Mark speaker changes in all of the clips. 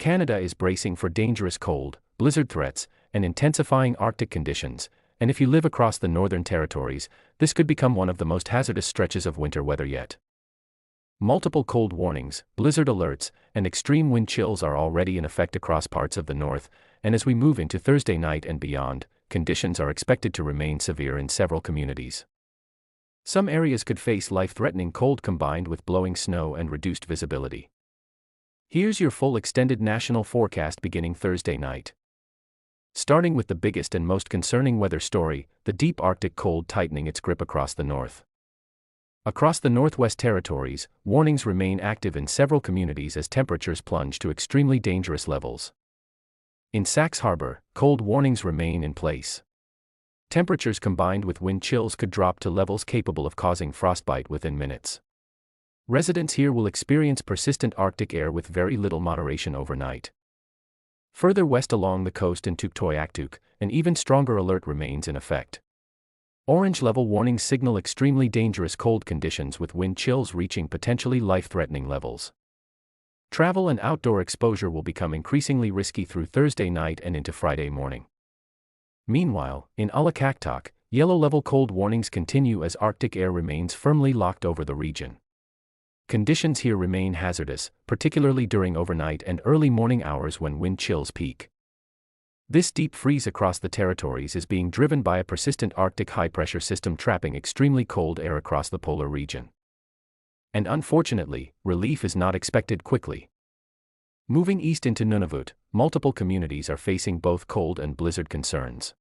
Speaker 1: Canada is bracing for dangerous cold, blizzard threats, and intensifying Arctic conditions, and if you live across the Northern Territories, this could become one of the most hazardous stretches of winter weather yet. Multiple cold warnings, blizzard alerts, and extreme wind chills are already in effect across parts of the north, and as we move into Thursday night and beyond, conditions are expected to remain severe in several communities. Some areas could face life-threatening cold combined with blowing snow and reduced visibility. Here's your full extended national forecast beginning Thursday night. Starting with the biggest and most concerning weather story, the deep Arctic cold tightening its grip across the north. Across the Northwest Territories, warnings remain active in several communities as temperatures plunge to extremely dangerous levels. In Sax Harbor, cold warnings remain in place. Temperatures combined with wind chills could drop to levels capable of causing frostbite within minutes. Residents here will experience persistent Arctic air with very little moderation overnight. Further west along the coast in Tuktoyaktuk, an even stronger alert remains in effect. Orange-level warnings signal extremely dangerous cold conditions with wind chills reaching potentially life-threatening levels. Travel and outdoor exposure will become increasingly risky through Thursday night and into Friday morning. Meanwhile, in Ulakaktok, yellow-level cold warnings continue as Arctic air remains firmly locked over the region. Conditions here remain hazardous, particularly during overnight and early morning hours when wind chills peak. This deep freeze across the territories is being driven by a persistent Arctic high-pressure system trapping extremely cold air across the polar region. And unfortunately, relief is not expected quickly. Moving east into Nunavut, multiple communities are facing both cold and blizzard concerns.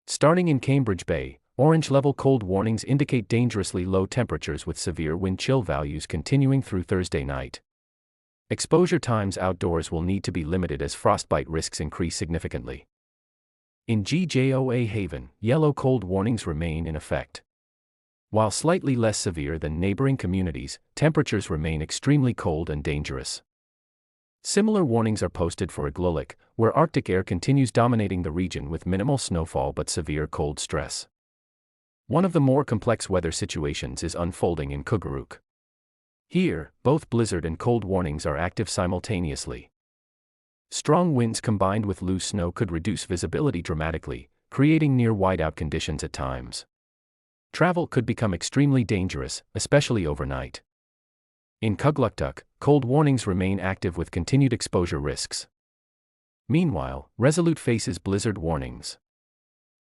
Speaker 1: Starting in Cambridge Bay, orange-level cold warnings indicate dangerously low temperatures with severe wind chill values continuing through Thursday night. Exposure times outdoors will need to be limited as frostbite risks increase significantly. In GJOA Haven, yellow cold warnings remain in effect. While slightly less severe than neighboring communities, temperatures remain extremely cold and dangerous. Similar warnings are posted for Igloolik, where Arctic air continues dominating the region with minimal snowfall but severe cold stress. One of the more complex weather situations is unfolding in Kugaruk. Here, both blizzard and cold warnings are active simultaneously. Strong winds combined with loose snow could reduce visibility dramatically, creating near whiteout conditions at times. Travel could become extremely dangerous, especially overnight. In Kugluktuk, cold warnings remain active with continued exposure risks. Meanwhile, Resolute faces blizzard warnings.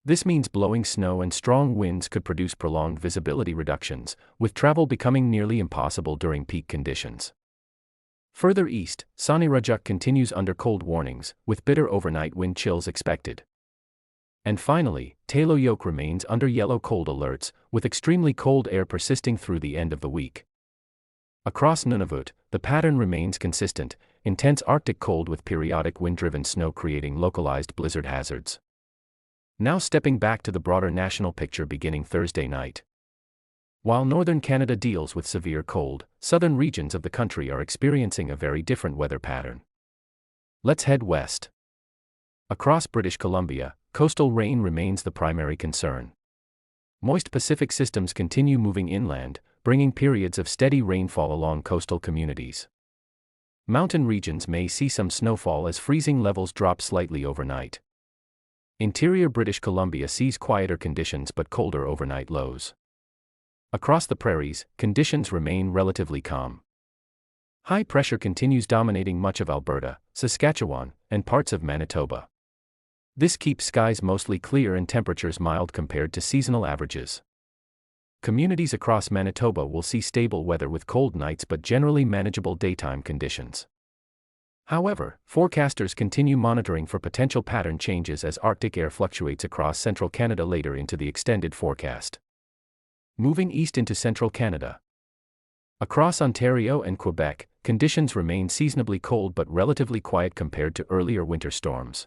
Speaker 1: This means blowing snow and strong winds could produce prolonged visibility reductions, with travel becoming nearly impossible during peak conditions. Further east, Sonirajuk continues under cold warnings, with bitter overnight wind chills expected. And finally, Tayloyoke remains under yellow cold alerts, with extremely cold air persisting through the end of the week. Across Nunavut, the pattern remains consistent, intense Arctic cold with periodic wind-driven snow creating localized blizzard hazards. Now stepping back to the broader national picture beginning Thursday night. While northern Canada deals with severe cold, southern regions of the country are experiencing a very different weather pattern. Let's head west. Across British Columbia, coastal rain remains the primary concern. Moist Pacific systems continue moving inland, bringing periods of steady rainfall along coastal communities. Mountain regions may see some snowfall as freezing levels drop slightly overnight. Interior British Columbia sees quieter conditions but colder overnight lows. Across the prairies, conditions remain relatively calm. High pressure continues dominating much of Alberta, Saskatchewan, and parts of Manitoba. This keeps skies mostly clear and temperatures mild compared to seasonal averages. Communities across Manitoba will see stable weather with cold nights but generally manageable daytime conditions. However, forecasters continue monitoring for potential pattern changes as Arctic air fluctuates across central Canada later into the extended forecast. Moving east into central Canada. Across Ontario and Quebec, conditions remain seasonably cold but relatively quiet compared to earlier winter storms.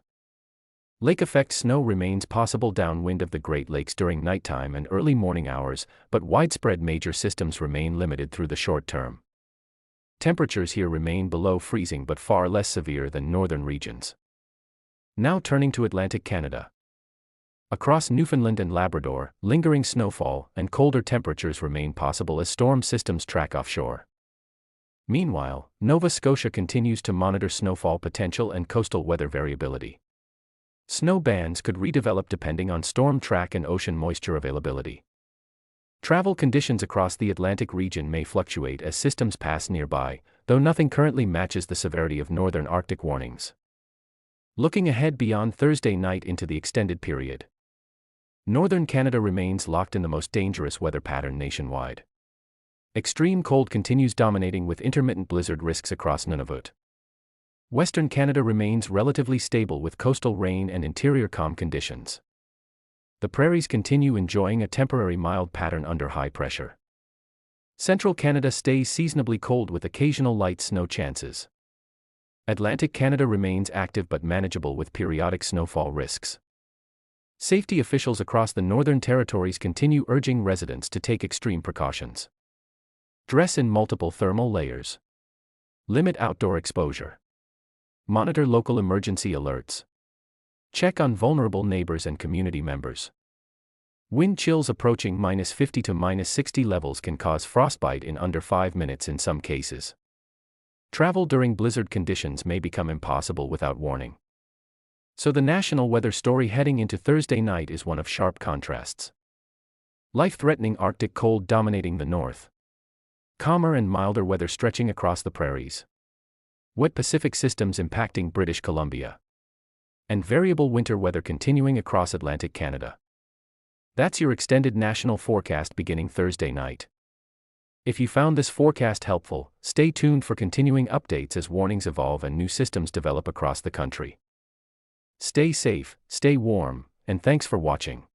Speaker 1: Lake effect snow remains possible downwind of the Great Lakes during nighttime and early morning hours, but widespread major systems remain limited through the short term. Temperatures here remain below freezing but far less severe than northern regions. Now turning to Atlantic Canada. Across Newfoundland and Labrador, lingering snowfall and colder temperatures remain possible as storm systems track offshore. Meanwhile, Nova Scotia continues to monitor snowfall potential and coastal weather variability. Snow bands could redevelop depending on storm track and ocean moisture availability. Travel conditions across the Atlantic region may fluctuate as systems pass nearby, though nothing currently matches the severity of northern Arctic warnings. Looking ahead beyond Thursday night into the extended period, northern Canada remains locked in the most dangerous weather pattern nationwide. Extreme cold continues dominating with intermittent blizzard risks across Nunavut. Western Canada remains relatively stable with coastal rain and interior calm conditions. The prairies continue enjoying a temporary mild pattern under high pressure. Central Canada stays seasonably cold with occasional light snow chances. Atlantic Canada remains active but manageable with periodic snowfall risks. Safety officials across the Northern Territories continue urging residents to take extreme precautions. Dress in multiple thermal layers. Limit outdoor exposure. Monitor local emergency alerts. Check on vulnerable neighbors and community members. Wind chills approaching -50 to -60 levels can cause frostbite in under 5 minutes in some cases. Travel during blizzard conditions may become impossible without warning. So the national weather story heading into Thursday night is one of sharp contrasts. Life-threatening Arctic cold dominating the north. Calmer and milder weather stretching across the prairies. Wet Pacific systems impacting British Columbia. And variable winter weather continuing across Atlantic Canada. That's your extended national forecast beginning Thursday night. If you found this forecast helpful, stay tuned for continuing updates as warnings evolve and new systems develop across the country. Stay safe, stay warm, and thanks for watching.